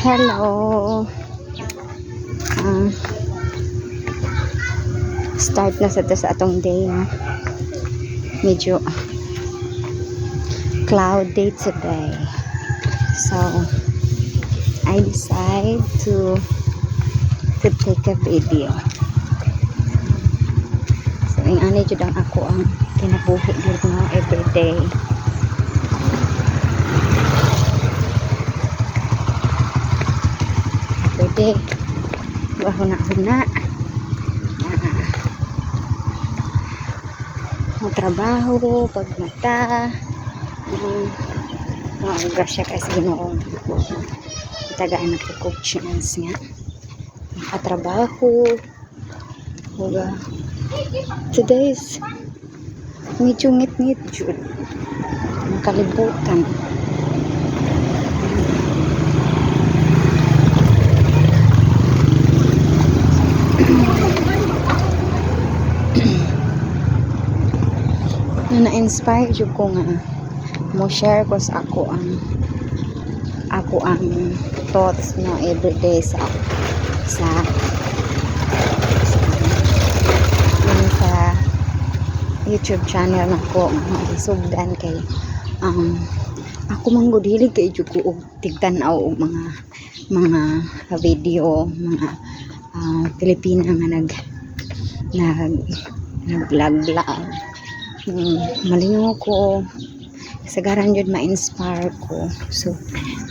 Hello. Start na sa atong day, no? Medyo cloudy today. So, I decide to take a video. So, yung ani jud ang ako ang kinabuhi dito no everyday. Everyday. Huna-huna. Trabaho, pagmata, mga grasya kasi Ginoong tagaan nagko-coach nga nakatrabaho. Today is medyo ngit-ngit jud, nakalibutan. Na-inspire jud ko nga mo share ko sa ako ang thoughts no everyday sa YouTube channel nako mga sugdan kay ako manggod hilig kay jud ko og tigtan-aw og mga video mga Pilipina nga nag-vlog malingaw ko sagaran jud ma-inspire ko. So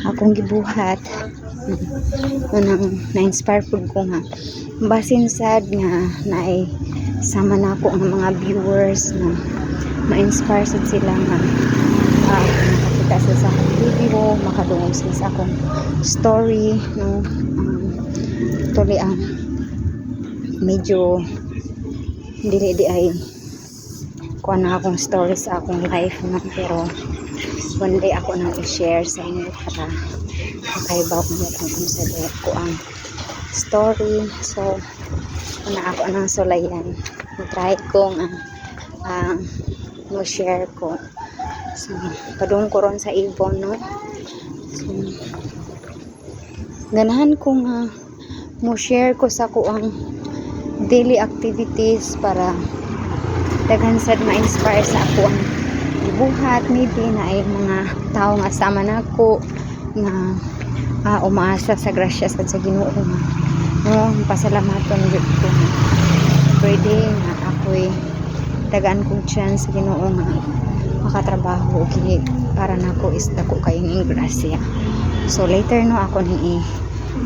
akong gibuhat na-inspire pud ko nga basin sad nga naay sama na ako ng mga viewers na ma-inspire sad sila nga makakita sa video, makadungog sila sa akong story no. Actually medyo dili ay kuha na akong story sa akong life no? Pero one day ako nang i-share sa inyo para makaibaw mo kung ano sa ko ang story. So na ako nang sulayan try kong mo-share ko. So padung ko ron sa ibon no. So ganahan kong mo-share ko sa ko ang daily activities para daghan sad ma-inspire sa ako ang buhat. Maybe na ay mga tao nga sama nako nga umaasa sa grasya sa Ginoo no. Pasalamaton jud ko everyday nga ako'y dagaan kong chance sa Ginoo nga makatrabaho kini para nako is dako kay ning grasya. So later no ako ni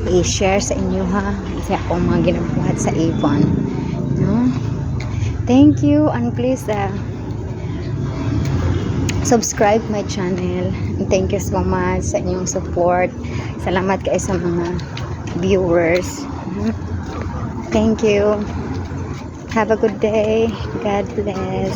i-share sa inyo ha kasi ako mga ginabuhat sa Avon no. Thank you and please subscribe my channel and thank you so much sa inyong support. Salamat kayo sa mga viewers. Thank you. Have a good day. God bless.